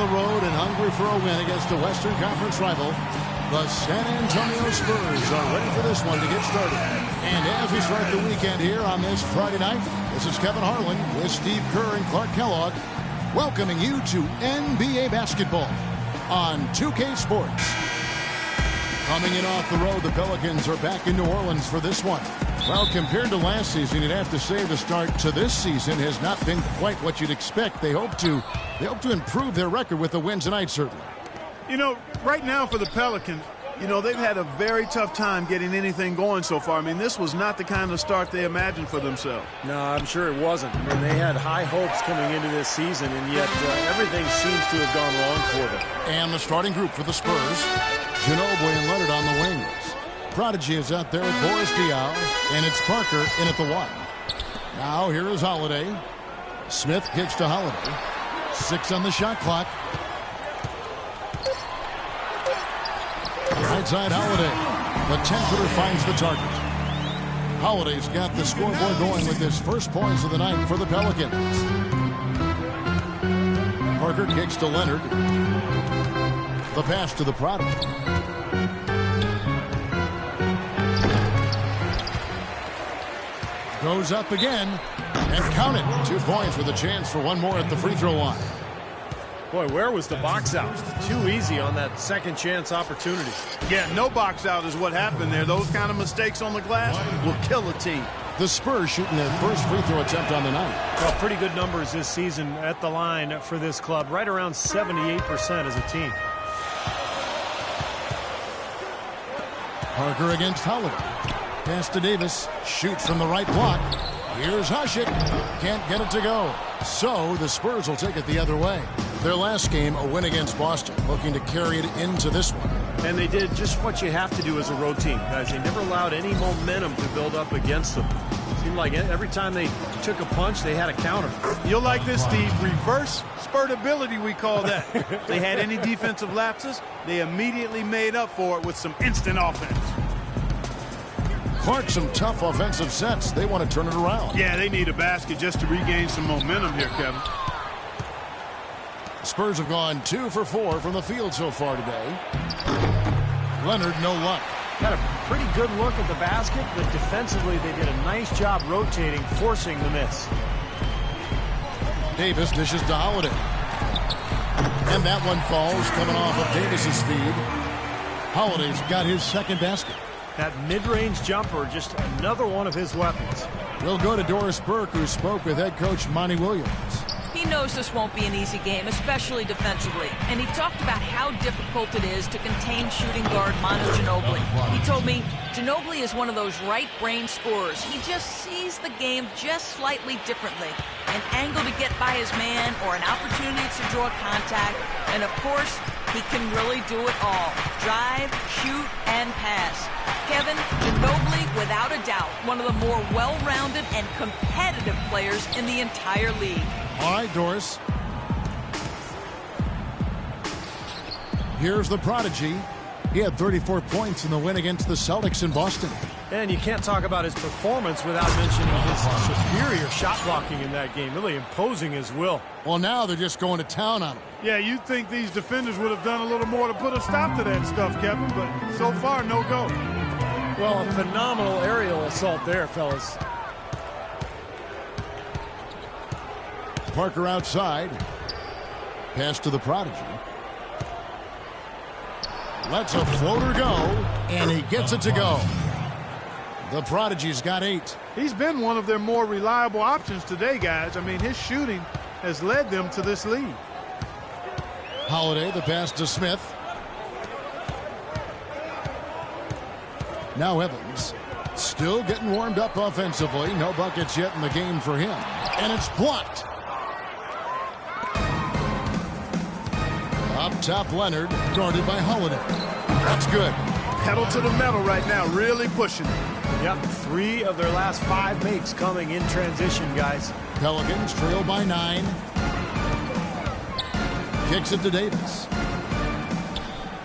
the road and hungry for a win against a Western Conference rival. The San Antonio Spurs are ready for this one to get started. And as we start the weekend here on this Friday night, this is Kevin Harlan with Steve Kerr and Clark Kellogg, welcoming you to NBA basketball on 2K Sports. Coming in off the road, the Pelicans are back in New Orleans for this one. Well, compared to last season, you'd have to say the start to this season has not been quite what you'd expect. They hope to improve their record with the win tonight, certainly. You know, right now for the Pelicans, they've had a very tough time getting anything going so far. I mean, this was not the kind of start they imagined for themselves. No, I'm sure it wasn't. I mean, they had high hopes coming into this season, and yet everything seems to have gone wrong for them. And the starting group for the Spurs, Ginobili and Leonard on the wings. Prodigy is out there with Boris Diaw, and it's Parker in at the 1. Now here is Holiday. Smith kicks to Holiday. 6 on the shot clock. Right side Holiday. The 10-footer finds the target. Holiday's got the scoreboard going with his first points of the night for the Pelicans. Parker kicks to Leonard. The pass to the Prodigy. Goes up again, and count it. 2 points with a chance for one more at the free throw line. Boy, where was the box out? Too easy on that second chance opportunity. Yeah, no box out is what happened there. Those kind of mistakes on the glass will kill a team. The Spurs shooting their first free throw attempt on the night. Well, pretty good numbers this season at the line for this club. Right around 78% as a team. Parker against Holiday. Pass to Davis. Shoots from the right block. Here's Asik. Can't get it to go. So the Spurs will take it the other way. Their last game, a win against Boston, looking to carry it into this one. And they did just what you have to do as a road team, guys. They never allowed any momentum to build up against them. It seemed like every time they took a punch, they had a counter. You'll like this, Steve. Reverse spurtability, we call that. If they had any defensive lapses, they immediately made up for it with some instant offense. Clark, some tough offensive sets. They want to turn it around. Yeah, they need a basket just to regain some momentum here, Kevin. Spurs have gone 2 for 4 from the field so far today. Leonard, no luck. Got a pretty good look at the basket, but defensively they did a nice job rotating, forcing the miss. Davis dishes to Holiday. And that one falls, coming off of Davis's feed. Holiday's got his second basket. That mid-range jumper, just another one of his weapons. We'll go to Doris Burke, who spoke with head coach Monty Williams. He knows this won't be an easy game, especially defensively. And he talked about how difficult it is to contain shooting guard Manu Ginobili. He told me Ginobili is one of those right-brain scorers. He just sees the game just slightly differently. An angle to get by his man or an opportunity to draw contact. And, of course, he can really do it all. Drive, shoot, and pass. Kevin, Ginobili, without a doubt, one of the more well-rounded and competitive players in the entire league. All right, Doris. Here's the Prodigy. He had 34 points in the win against the Celtics in Boston. And you can't talk about his performance without mentioning his superior shot blocking in that game, really imposing his will. Well, now they're just going to town on him. Yeah, you'd think these defenders would have done a little more to put a stop to that stuff, Kevin, but so far, no go. Well, a phenomenal aerial assault there, fellas. Parker outside. Pass to the Prodigy. Lets a floater go, and he gets it to go. The Prodigy's got 8. He's been one of their more reliable options today, guys. I mean, his shooting has led them to this lead. Holiday, the pass to Smith. Now Evans, still getting warmed up offensively. No buckets yet in the game for him. And it's blocked. Up top, Leonard, guarded by Holiday. That's good. Pedal to the metal right now, really pushing it. Yep, 3 of their last 5 makes coming in transition, guys. Pelicans trail by 9. Kicks it to Davis.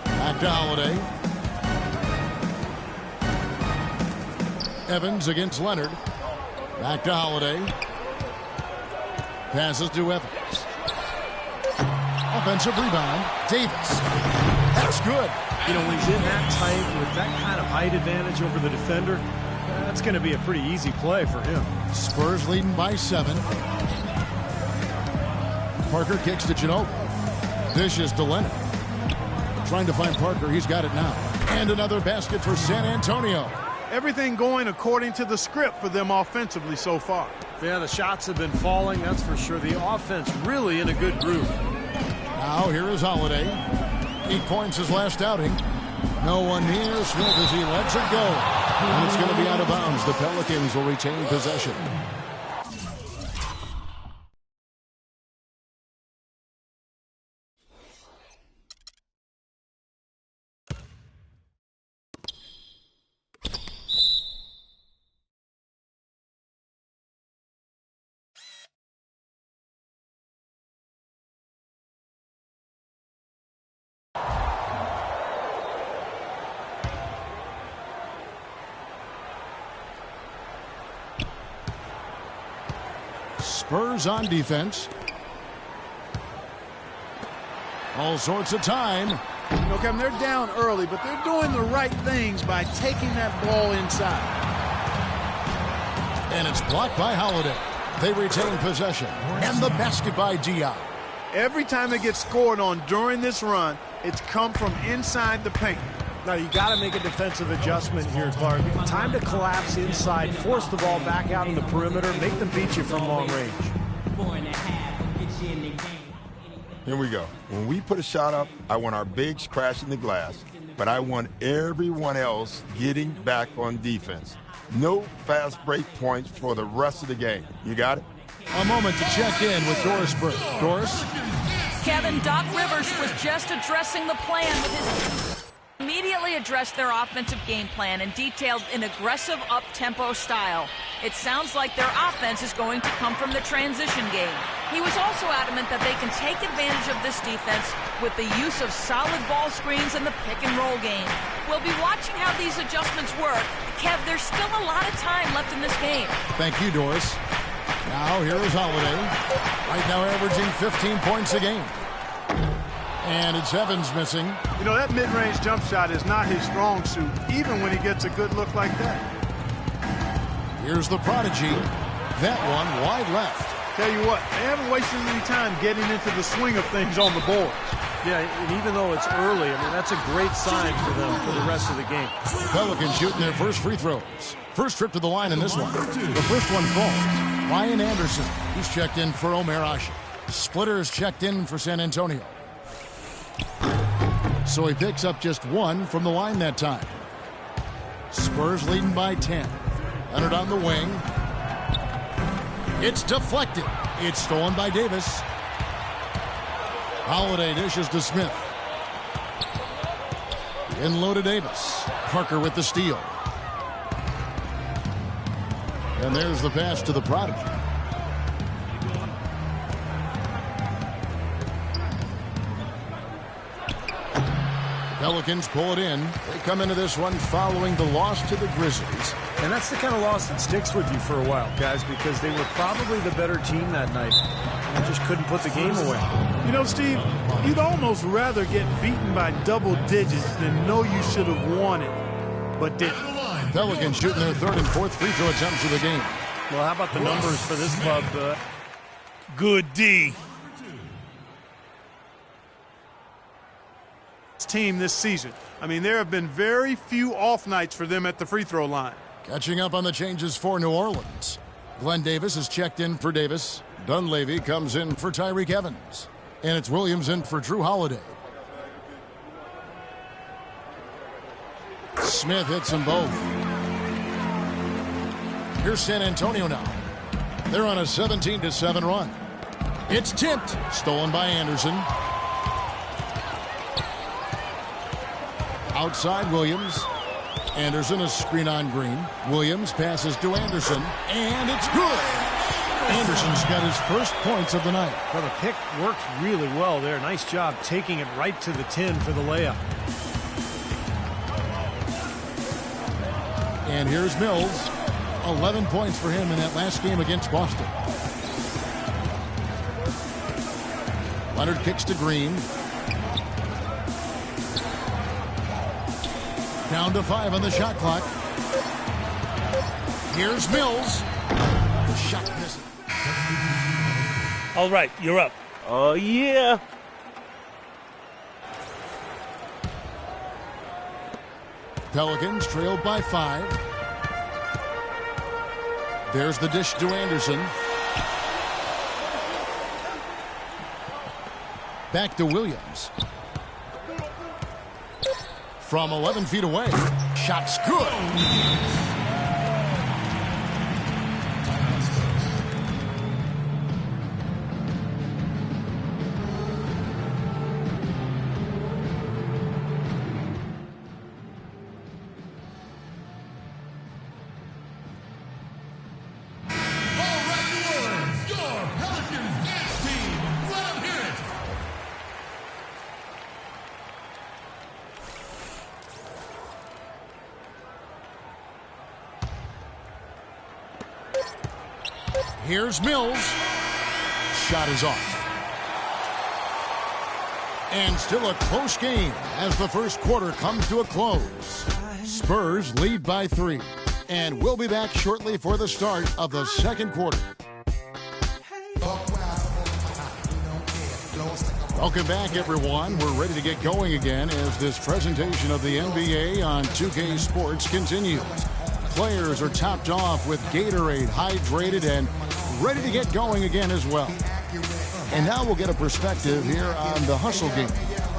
Back to Holiday. Evans against Leonard. Back to Holiday. Passes to Evans. Offensive rebound. Davis. That's good. You know, when he's in that tight with that kind of height advantage over the defender, that's going to be a pretty easy play for him. Spurs leading by 7. Parker kicks to Ginobili. Dishes to Leonard. Trying to find Parker. He's got it now. And another basket for San Antonio. Everything going according to the script for them offensively so far. Yeah, the shots have been falling, that's for sure. The offense really in a good groove. Now here is Holiday. 8 points his last outing. No one near Smith as he lets it go. And it's going to be out of bounds. The Pelicans will retain possession. Spurs on defense. All sorts of time. You know, Kevin, they're down early, but they're doing the right things by taking that ball inside. And it's blocked by Holiday. They retain possession. And the basket by Diop. Every time they get scored on during this run, it's come from inside the paint. Now, you got to make a defensive adjustment here, Clark. Time to collapse inside, force the ball back out in the perimeter, make them beat you from long range. Here we go. When we put a shot up, I want our bigs crashing the glass, but I want everyone else getting back on defense. No fast break points for the rest of the game. You got it? A moment to check in with Doris Burke. Doris? Kevin, Doc Rivers was just addressing the plan with his... Immediately addressed their offensive game plan and detailed an aggressive up-tempo style. It sounds like their offense is going to come from the transition game. He was also adamant that they can take advantage of this defense with the use of solid ball screens and the pick-and-roll game. We'll be watching how these adjustments work. Kev, there's still a lot of time left in this game. Thank you, Doris. Now here is Holiday. Right now averaging 15 points a game. And it's Evans missing. You know, that mid-range jump shot is not his strong suit, even when he gets a good look like that. Here's the prodigy. That one wide left. Tell you what, they haven't wasted any time getting into the swing of things on the board. Yeah, and even though it's early, I mean, that's a great sign for them for the rest of the game. Pelicans shooting their first free throws. First trip to the line in this one. The first one falls. Ryan Anderson, he's checked in for Omer Asik. Splitters checked in for San Antonio. So he picks up just 1 from the line that time. Spurs leading by 10. Leonard on the wing. It's deflected. It's stolen by Davis. Holiday dishes to Smith. In low to Davis. Parker with the steal. And there's the pass to the prodigy. Pelicans pull it in. They come into this one following the loss to the Grizzlies. And that's the kind of loss that sticks with you for a while, guys, because they were probably the better team that night. And just couldn't put the game away. You know, Steve, you'd almost rather get beaten by double digits than know you should have won it, but didn't. Pelicans shooting their 3rd and 4th free throw attempts of the game. Well, how about the numbers for this club? Good D. Team this season. I mean, there have been very few off nights for them at the free throw line. Catching up on the changes for New Orleans. Glenn Davis is checked in for Davis. Dunleavy comes in for Tyreke Evans. And it's Williams in for Jrue Holiday. Smith hits them both. Here's San Antonio now. They're on a 17-7 run. It's tipped. Stolen by Anderson. Outside Williams. Anderson a screen on Green. Williams passes to Anderson. And it's good. Anderson's got his first points of the night. Well, the pick worked really well there. Nice job taking it right to the 10 for the layup. And here's Mills. 11 points for him in that last game against Boston. Leonard kicks to Green. Down to 5 on the shot clock. Here's Mills. Shot missing. All right, you're up. Oh, yeah. Pelicans trailed by 5. There's the dish to Anderson. Back to Williams. From 11 feet away. Shot's good. Here's Mills. Shot is off. And still a close game as the first quarter comes to a close. Spurs lead by 3. And we'll be back shortly for the start of the second quarter. Welcome back, everyone. We're ready to get going again as this presentation of the NBA on 2K Sports continues. Players are topped off with Gatorade, hydrated, and ready to get going again as well. And now we'll get a perspective here on the hustle game,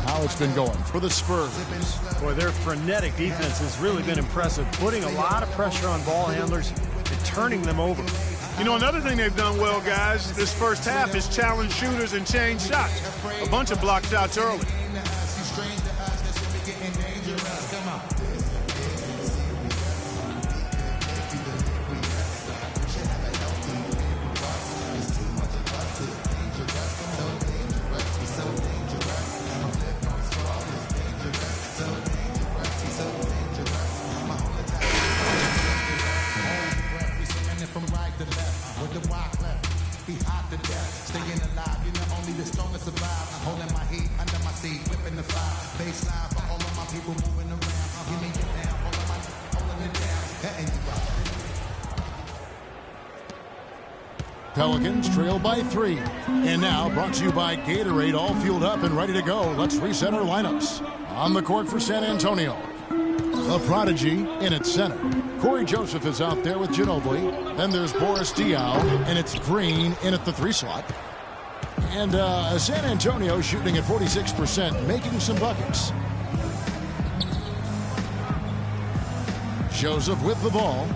how it's been going for the Spurs. Boy, their frenetic defense has really been impressive, putting a lot of pressure on ball handlers and turning them over. You know, another thing they've done well, guys, this first half is challenge shooters and change shots. A bunch of block shots early. Pelicans trail by 3. And now brought to you by Gatorade, all fueled up and ready to go. Let's reset our lineups. On the court for San Antonio, the Prodigy in at center. Corey Joseph is out there with Ginobili. Then there's Boris Diaw, and it's Green in at the 3 slot. And San Antonio shooting at 46%, making some buckets. Joseph with the ball.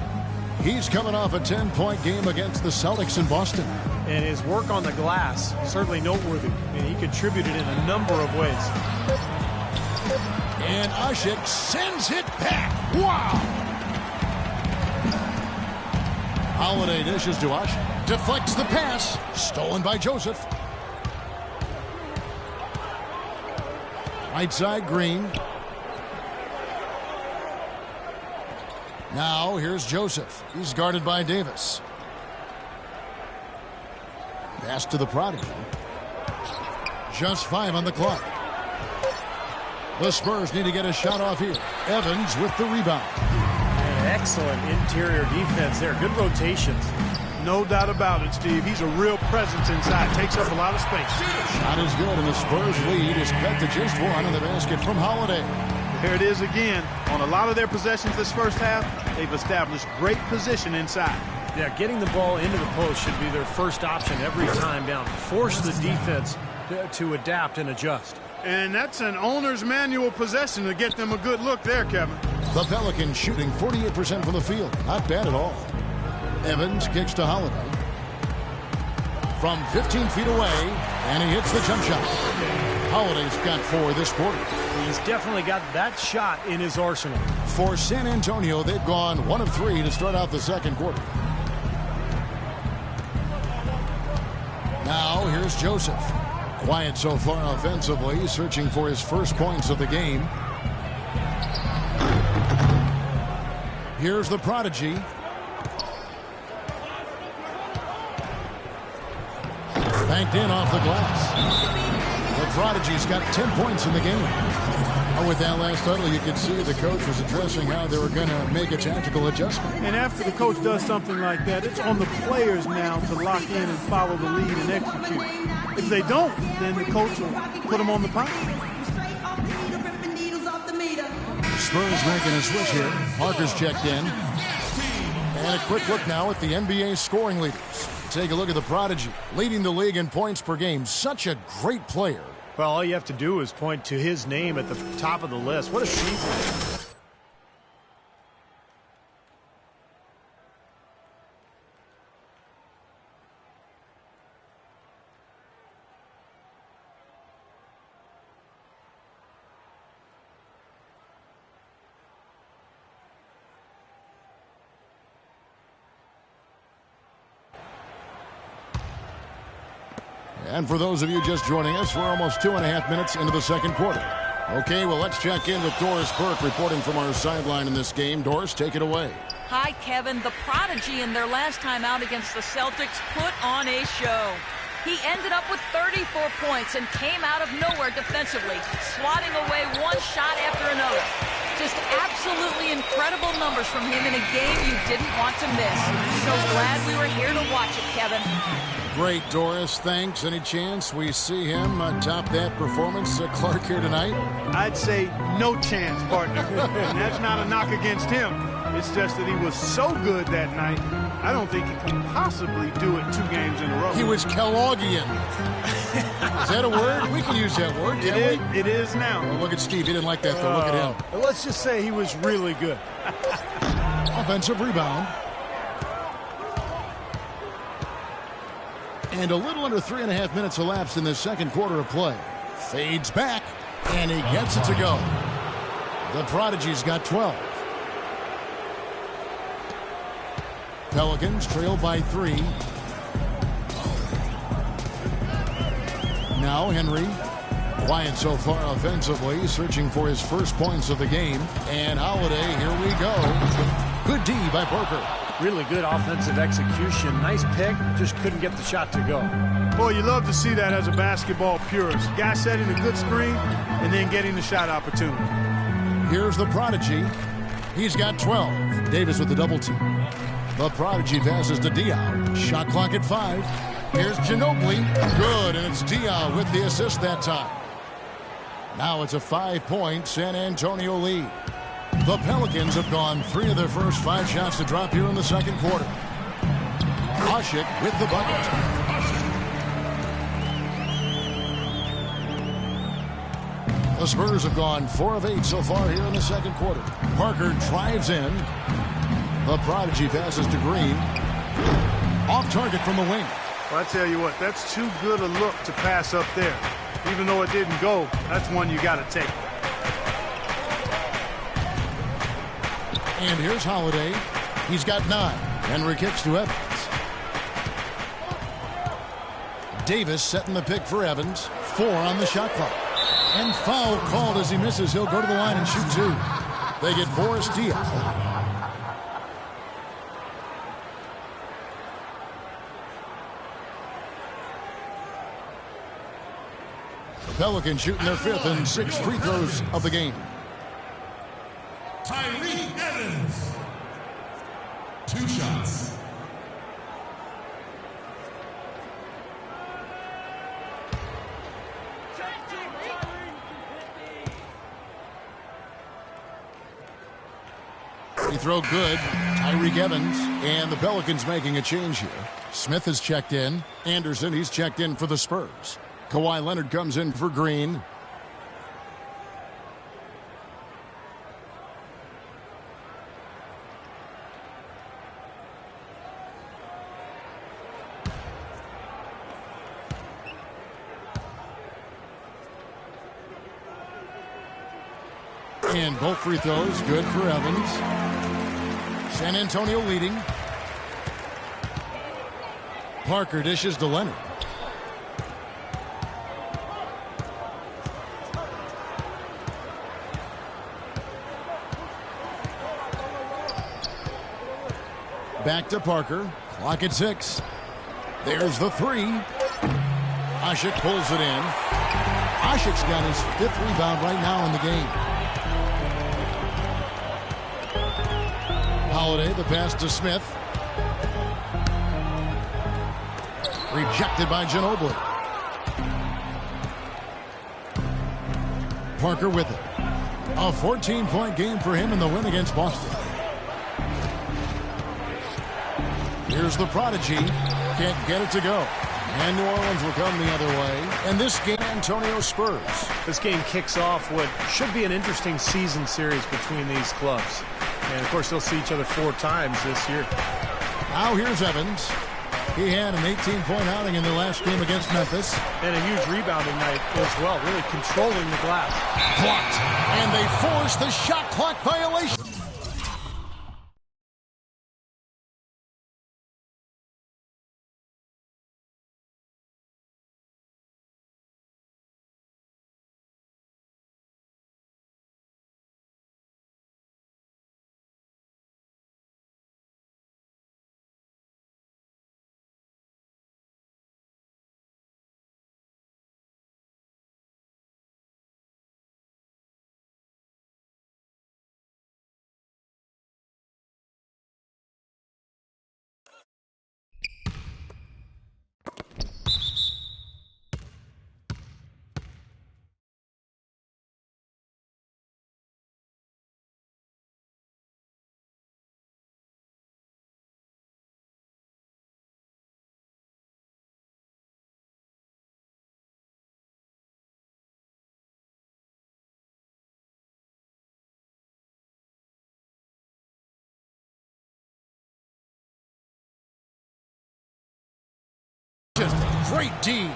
He's coming off a 10-point game against the Celtics in Boston. And his work on the glass, certainly noteworthy. I mean, he contributed in a number of ways. And Asik sends it back. Wow! Holiday dishes to Asik. Deflects the pass. Stolen by Joseph. Right side, Green. Now, here's Joseph. He's guarded by Davis. Pass to the Prodigy. Just 5 on the clock. The Spurs need to get a shot off here. Evans with the rebound. An excellent interior defense there. Good rotations. No doubt about it, Steve. He's a real presence inside. Takes up a lot of space. Shot is good, and the Spurs lead is cut to just 1 on the basket from Holiday. Here it is again. On a lot of their possessions this first half, they've established great position inside. Yeah, getting the ball into the post should be their first option every time down. Force the defense to adapt and adjust. And that's an owner's manual possession to get them a good look there, Kevin. The Pelicans shooting 48% from the field. Not bad at all. Evans kicks to Holiday. From 15 feet away, and he hits the jump shot. Holiday's got 4 this quarter. He's definitely got that shot in his arsenal. For San Antonio, they've gone 1 of 3 to start out the second quarter. Now, here's Joseph. Quiet so far offensively, searching for his first points of the game. Here's the Prodigy. Banked in off the glass. Prodigy's got 10 points in the game. With that last huddle, you could see the coach was addressing how they were going to make a tactical adjustment. And after the coach does something like that, it's on the players now to lock in and follow the lead and execute. If they don't, then the coach will put them on the pile. Spurs making a switch here. Parker's checked in. And a quick look now at the NBA scoring leaders. Take a look at the Prodigy, leading the league in points per game. Such a great player. Well, all you have to do is point to his name at the top of the list. What a season. And for those of you just joining us, we're almost 2.5 minutes into the second quarter. Okay, well, let's check in with Doris Burke reporting from our sideline in this game. Doris, take it away. Hi, Kevin. The Prodigy in their last time out against the Celtics put on a show. He ended up with 34 points and came out of nowhere defensively, swatting away one shot after another. Just absolutely incredible numbers from him in a game you didn't want to miss. So glad we were here to watch it, Kevin. Great, Doris. Thanks. Any chance we see him top that performance, Clark, here tonight? I'd say no chance, partner. And that's not a knock against him. It's just that he was so good that night, I don't think he could possibly do it 2 games in a row. He was Kellogghian. Is that a word? We can use that word, can't we? It is now. Well, look at Steve. He didn't like that, though. Look at him. Let's just say he was really good. Offensive rebound. And a little under 3.5 minutes elapsed in the second quarter of play. Fades back, and he gets it to go. The Prodigy's got 12. Pelicans trail by 3. Now Henry. Quiet so far offensively, searching for his first points of the game. And Holiday, here we go. Good D by Parker. Really good offensive execution. Nice pick. Just couldn't get the shot to go. Boy, you love to see that as a basketball purist. Guy setting a good screen and then getting the shot opportunity. Here's the Prodigy. He's got 12. Davis with the double team. The Prodigy passes to Diaw. Shot clock at 5. Here's Ginobili. Good, and it's Diaw with the assist that time. Now it's a 5-point San Antonio lead. The Pelicans have gone 3 of their first 5 shots to drop here in the second quarter. Asik with the bucket. The Spurs have gone 4 of 8 so far here in the second quarter. Parker drives in. The Prodigy passes to Green. Off target from the wing. Well, I tell you what, that's too good a look to pass up there. Even though it didn't go, that's one you got to take. And here's Holiday. He's got 9. Henry kicks to Evans. Davis setting the pick for Evans. 4 on the shot clock. And foul called as he misses. He'll go to the line and shoot 2. They get Boris Diaw. The Pelicans shooting their 5th and 6th free throws of the game. Tyreke Evans. 2 shots. Free throw good. Tyreke Evans. And the Pelicans making a change here. Smith has checked in. Anderson, he's checked in for the Spurs. Kawhi Leonard comes in for Green. And both free throws good for Evans. San Antonio leading. Parker dishes to Leonard. Back to Parker. Clock at 6. There's the 3. Asik pulls it in. Asik's got his 5th rebound right now in the game. Holiday, the pass to Smith. Rejected by Ginobili. Parker with it. A 14-point game for him in the win against Boston. Here's the prodigy. Can't get it to go. And New Orleans will come the other way. And this game, Antonio Spurs. This game kicks off what should be an interesting season series between these clubs. And, of course, they'll see each other 4 times this year. Now here's Evans. He had an 18-point outing in the last game against Memphis. And a huge rebounding night as well, really controlling the glass. Blocked. And they force the shot clock violation. Great D.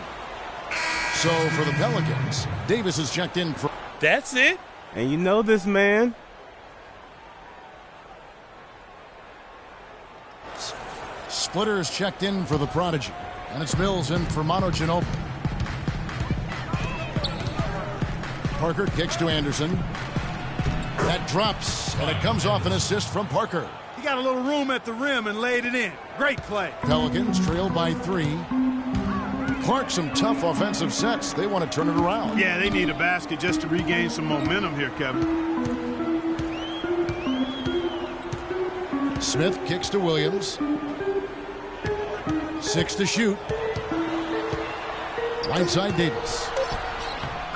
So for the Pelicans, Davis is checked in for. That's it. And you know this man. Splitter is checked in for the prodigy. And it's Mills in for Manu Ginobili. Parker kicks to Anderson. That drops, and it comes off an assist from Parker. He got a little room at the rim and laid it in. Great play. Pelicans trail by 3. Clark, some tough offensive sets. They want to turn it around. Yeah, they need a basket just to regain some momentum here, Kevin. Smith kicks to Williams. 6 to shoot. Right side Davis.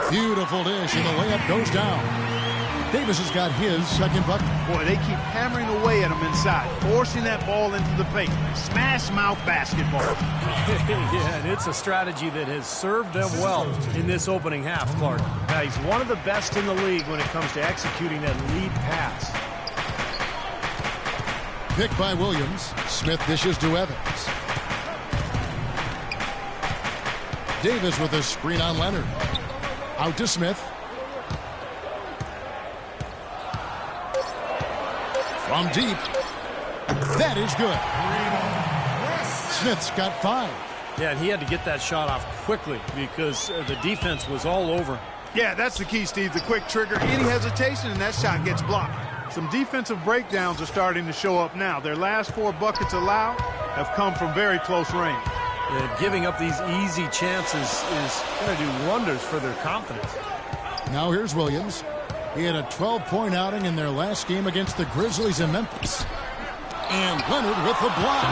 Beautiful dish, and the layup goes down. Davis has got his second bucket. Boy, they keep hammering away at him inside, forcing that ball into the paint. Smash mouth basketball. Yeah, and it's a strategy that has served them well in this opening half, Clark. Now, he's one of the best in the league when it comes to executing that lead pass. Picked by Williams. Smith dishes to Evans. Davis with a screen on Leonard. Out to Smith. From deep. That is good. Smith's got 5. Yeah, and he had to get that shot off quickly because the defense was all over. Yeah, that's the key, Steve. The quick trigger. Any hesitation, and that shot gets blocked. Some defensive breakdowns are starting to show up now. Their last 4 buckets allowed have come from very close range. Giving up these easy chances is going to do wonders for their confidence. Now here's Williams. He had a 12-point outing in their last game against the Grizzlies in Memphis. And Leonard with the block.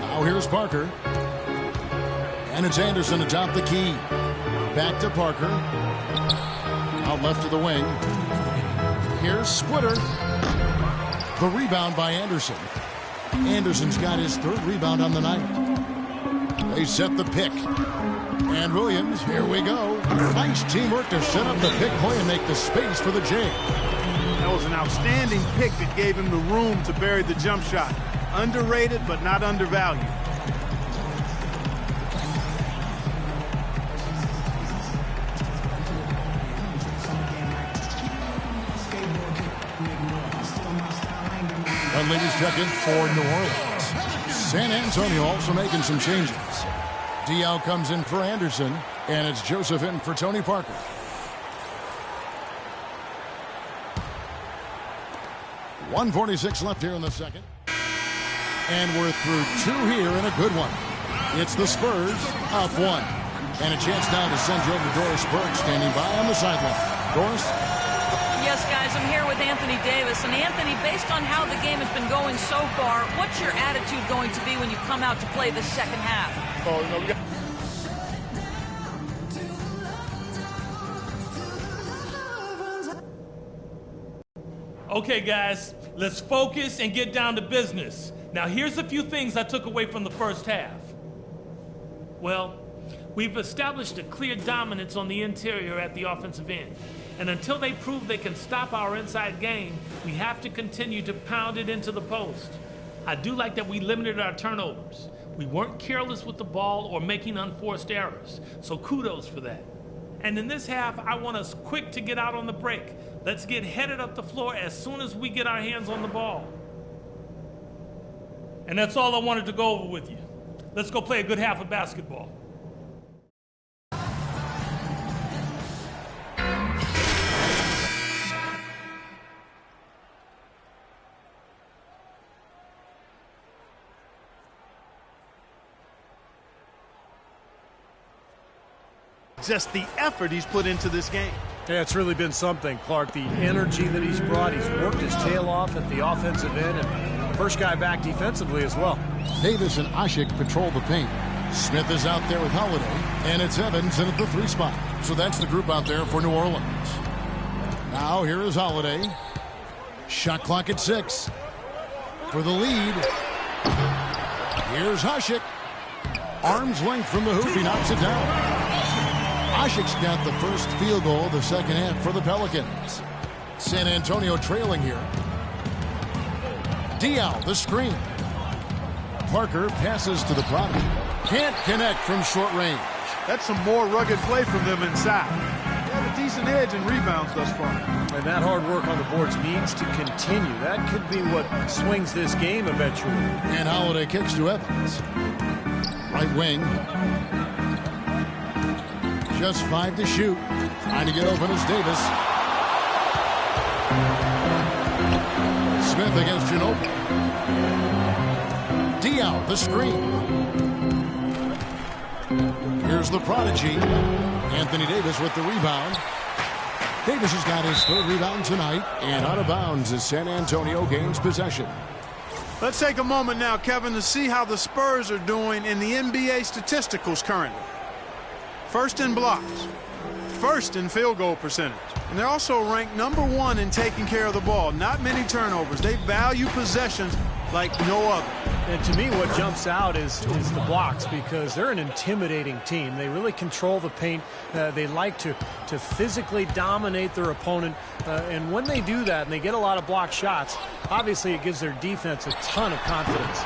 Now here's Parker. And it's Anderson atop the key. Back to Parker. Out left to the wing. Here's Splitter. The rebound by Anderson. Anderson's got his 3rd rebound on the night. They set the pick. And Williams, here we go. Nice teamwork to set up the pick play and make the space for the J. That was an outstanding pick that gave him the room to bury the jump shot. Underrated, but not undervalued. And ladies check in for New Orleans. San Antonio also making some changes. Diaw comes in for Anderson, and it's Joseph in for Tony Parker. .146 left here in the second. And we're through 2 here in a good one. It's the Spurs Up one. And a chance now to send you over to Doris Burke, standing by on the sideline. Doris? Yes, guys, I'm here with Anthony Davis. And Anthony, based on how the game has been going so far, what's your attitude going to be when you come out to play the second half? Oh, no, we got... Okay, guys, let's focus and get down to business. Now, here's a few things I took away from the first half. Well, we've established a clear dominance on the interior at the offensive end. And until they prove they can stop our inside game, we have to continue to pound it into the post. I do like that we limited our turnovers. We weren't careless with the ball or making unforced errors, so kudos for that. And in this half, I want us quick to get out on the break. Let's get headed up the floor as soon as we get our hands on the ball. And that's all I wanted to go over with you. Let's go play a good half of basketball. Just the effort he's put into this game. Yeah, it's really been something, Clark. The energy that he's brought, he's worked his tail off at the offensive end, and first guy back defensively as well. Davis and Asik patrol the paint. Smith is out there with Holiday, and it's Evans in at the 3 spot. So that's the group out there for New Orleans. Now here is Holiday. Shot clock at 6. For the lead, here's Asik. Arm's length from the hoop, he knocks it down. Asik's got the first field goal of the second half for the Pelicans. San Antonio trailing here. Diaw, the screen. Parker passes to the product. Can't connect from short range. That's some more rugged play from them inside. They have a decent edge in rebounds thus far. And that hard work on the boards needs to continue. That could be what swings this game eventually. And Holiday kicks to Evans. Right wing. Just 5 to shoot. Trying to get open is Davis. Smith against Ginobili. Diaw, the screen. Here's the prodigy. Anthony Davis with the rebound. Davis has got his 3rd rebound tonight. And out of bounds is San Antonio gains possession. Let's take a moment now, Kevin, to see how the Spurs are doing in the NBA statisticals currently. First in blocks, first in field goal percentage, and they're also ranked #1 in taking care of the ball. Not many turnovers. They value possessions like no other. And to me, what jumps out is the blocks, because they're an intimidating team. They really control the paint. They like to physically dominate their opponent. And when they do that and they get a lot of block shots, obviously it gives their defense a ton of confidence.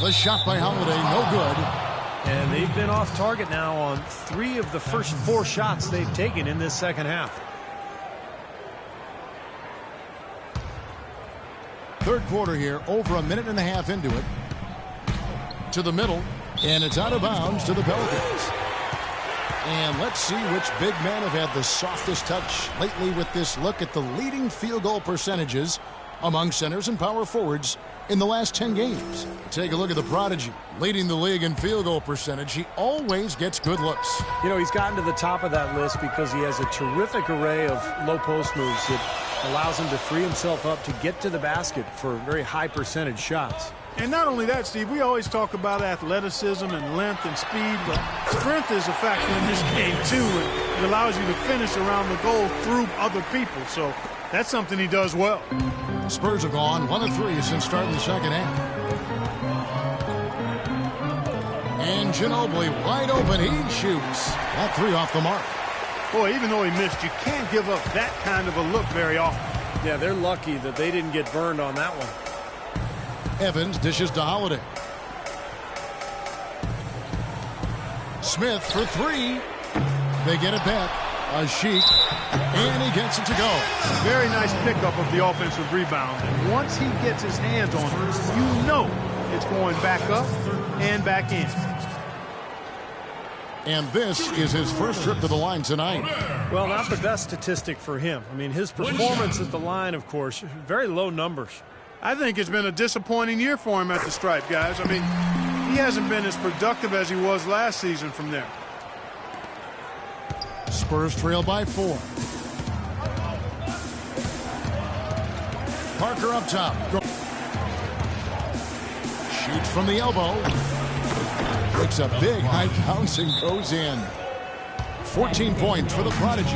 The shot by Holiday, no good. And they've been off target now on 3 of the first 4 shots they've taken in this second half. Third quarter here, over a minute and a half into it. To the middle, and it's out of bounds to the Pelicans. And let's see which big men have had the softest touch lately with this look at the leading field goal percentages among centers and power forwards in the last 10 games. Take a look at the prodigy, leading the league in field goal percentage. He always gets good looks. You know, he's gotten to the top of that list because he has a terrific array of low post moves that allows him to free himself up to get to the basket for very high percentage shots. And not only that, Steve, we always talk about athleticism and length and speed, but strength is a factor in this game too. It allows you to finish around the goal through other people, so that's something he does well. The Spurs have gone 1 of 3 since starting the second half. And Ginobili wide open, he shoots. That 3 off the mark. Boy, even though he missed, you can't give up that kind of a look very often. Yeah, they're lucky that they didn't get burned on that one. Evans dishes to Holiday. Smith for 3. They get it back. Asik, and he gets it to go. Very nice pickup of the offensive rebound. And once he gets his hands on it, you know it's going back up and back in. And this is his first trip to the line tonight. Well, not the best statistic for him. I mean, his performance at the line, of course, very low numbers. I think it's been a disappointing year for him at the stripe, guys. I mean, He hasn't been as productive as he was last season from there. Spurs trail by 4. Parker up top. Shoots from the elbow. Takes a big high bounce and goes in. 14 points for the Prodigy.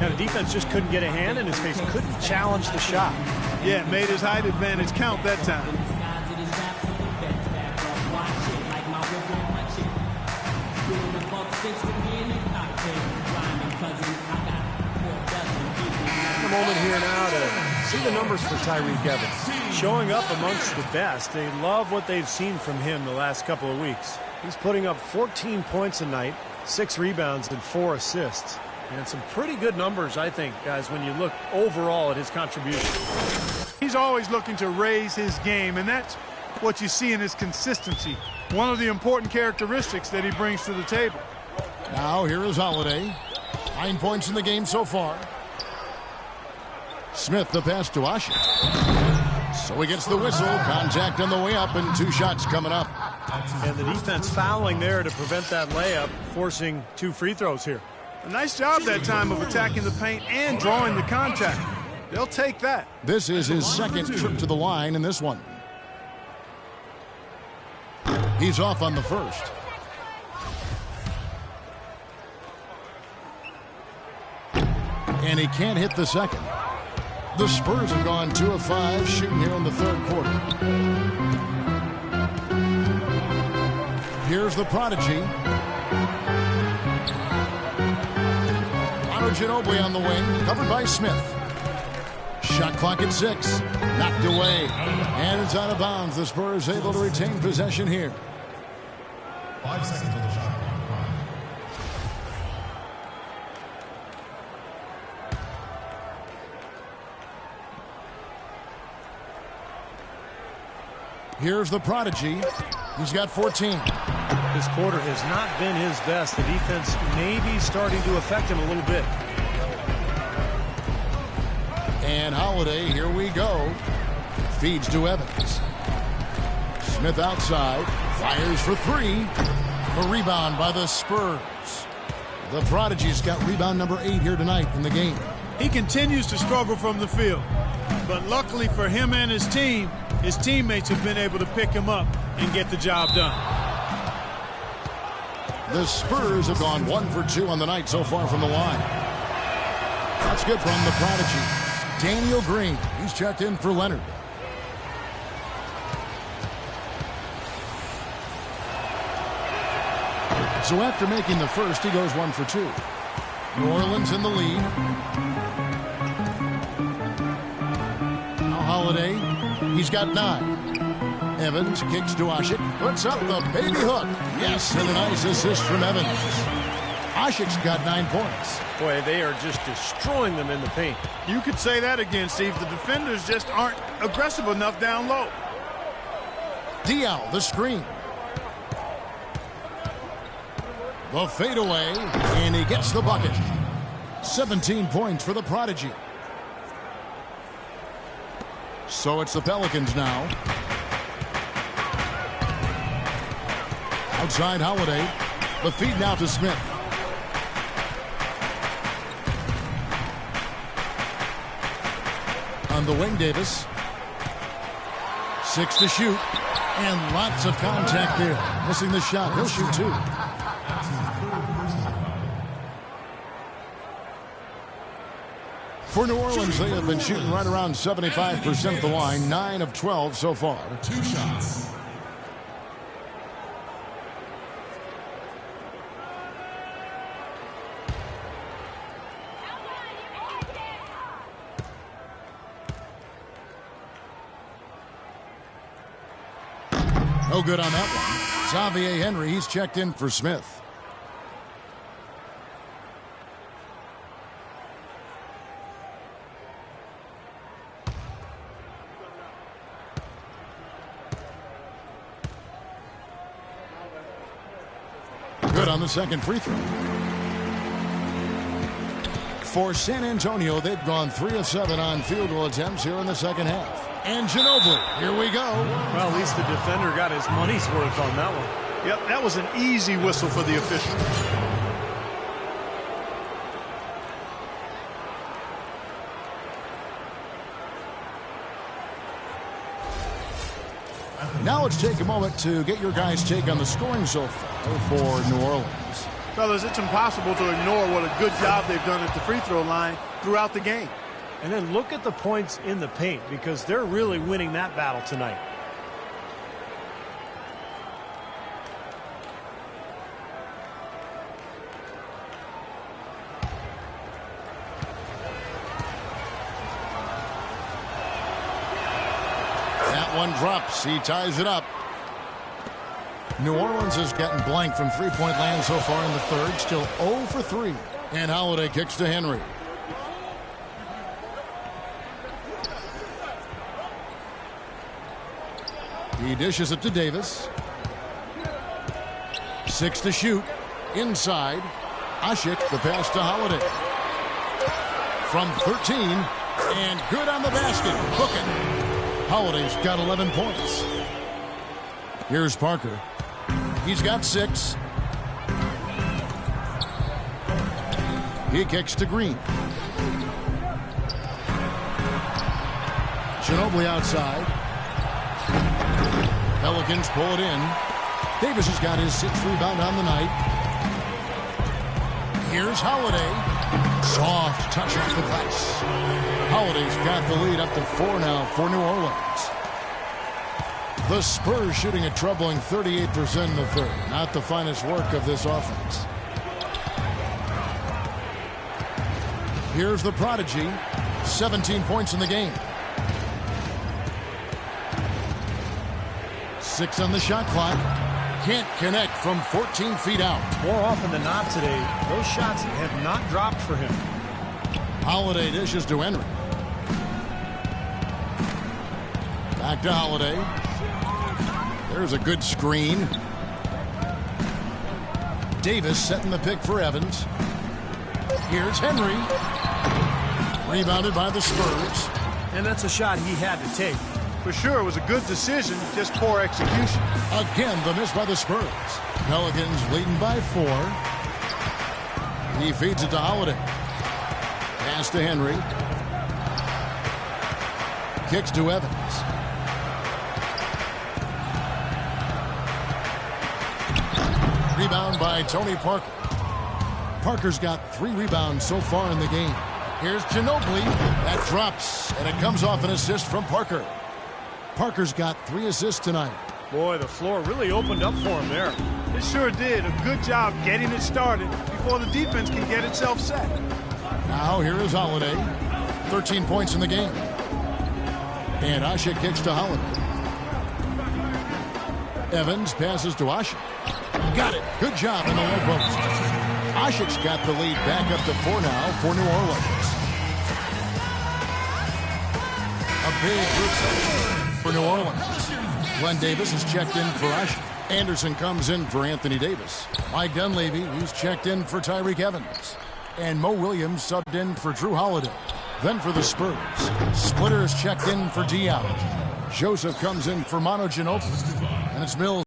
And the defense just couldn't get a hand in his face. Couldn't challenge the shot. Yeah, it made his height advantage count that time. A moment here now to see the numbers for Tyreke Evans. Showing up amongst the best. They love what they've seen from him the last couple of weeks. He's putting up 14 points a night, 6 rebounds, and 4 assists. And some pretty good numbers, I think, guys, when you look overall at his contribution. He's always looking to raise his game, and that's what you see in his consistency. One of the important characteristics that he brings to the table. Now here is Holiday. 9 points in the game so far. Smith the pass to Asik. So he gets the whistle. Contact on the way up and 2 shots coming up. And the defense fouling there to prevent that layup, forcing 2 free throws here. A nice job that time of attacking the paint and drawing the contact. They'll take that. This is his second trip to the line in this one. He's off on the first. And he can't hit the second. The Spurs have gone 2 of 5 shooting here in the third quarter. Here's the Prodigy. Ginobili on the wing, covered by Smith. Shot clock at 6. Knocked away. And it's out of bounds. The Spurs able to retain possession here. 5 seconds on the shot. Here's the Prodigy. He's got 14. This quarter has not been his best. The defense may be starting to affect him a little bit. And Holiday, here we go. Feeds to Evans. Smith outside. Fires for 3. A rebound by the Spurs. The Prodigy's got rebound number 8 here tonight in the game. He continues to struggle from the field. But luckily for him and his team, his teammates have been able to pick him up and get the job done. The Spurs have gone 1 for 2 on the night so far from the line. That's good from the Prodigy. Daniel Green, he's checked in for Leonard. So after making the first, he goes 1 for 2. New Orleans in the lead. Now Holiday, he's got 9. Evans kicks to Asik, puts up the baby hook. Yes, and a nice assist from Evans. Asik's got 9 points. Boy, they are just destroying them in the paint. You could say that again, Steve. The defenders just aren't aggressive enough down low. Diallo, the screen. The fadeaway, and he gets the bucket. 17 points for the Prodigy. So it's the Pelicans now. Outside Holiday. The feed now to Smith. On the wing, Davis. 6 to shoot. And lots of contact there. Missing the shot. He'll shoot 2. For New Orleans, they have been shooting right around 75% of the line. 9 of 12 so far. 2 shots. No good on that one. Xavier Henry, he's checked in for Smith. Good on the second free throw. For San Antonio, they've gone 3 of 7 on field goal attempts here in the second half. And Ginobili, here we go. Well, at least the defender got his money's worth on that one. Yep, that was an easy whistle for the official. Now let's take a moment to get your guys' take on the scoring so far for New Orleans. Fellas, it's impossible to ignore what a good job they've done at the free throw line throughout the game. And then look at the points in the paint, because they're really winning that battle tonight. That one drops. He ties it up. New Orleans has gotten blank from three-point land so far in the third. Still 0 for 3. And Holiday kicks to Henry. He dishes it to Davis. 6 to shoot. Inside. Asik, the pass to Holiday. From 13. And good on the basket. Hook it. Holiday's got 11 points. Here's Parker. He's got 6. He kicks to Green. Ginobili outside. Pelicans pull it in. Davis has got his 6th rebound on the night. Here's Holiday. Soft touch off the glass. Holiday's got the lead up to 4 now for New Orleans. The Spurs shooting a troubling 38% in the third. Not the finest work of this offense. Here's the prodigy. 17 points in the game. 6 on the shot clock. Can't connect from 14 feet out. More often than not today, those shots have not dropped for him. Holiday dishes to Henry. Back to Holiday. There's a good screen. Davis setting the pick for Evans. Here's Henry. Rebounded by the Spurs. And that's a shot he had to take. For sure, it was a good decision, just poor execution. Again, the miss by the Spurs. Pelicans leading by 4. He feeds it to Holiday. Pass to Henry. Kicks to Evans. Rebound by Tony Parker. Parker's got 3 rebounds so far in the game. Here's Ginobili. That drops, and it comes off an assist from Parker. Parker's got 3 assists tonight. Boy, the floor really opened up for him there. It sure did. A good job getting it started before the defense can get itself set. Now here is Holiday. 13 points in the game. And Asik kicks to Holiday. Evans passes to Asik. Got it. Good job in the low post. Asik's got the lead back up to 4 now for New Orleans. A big group for New Orleans. Glenn Davis is checked in for Asik. Anderson comes in for Anthony Davis. Mike Dunleavy, he's checked in for Tyreke Evans. And Mo Williams subbed in for Jrue Holiday. Then for the Spurs, Splitter is checked in for Diallo. Joseph comes in for Manu Ginobili. And it's Mills.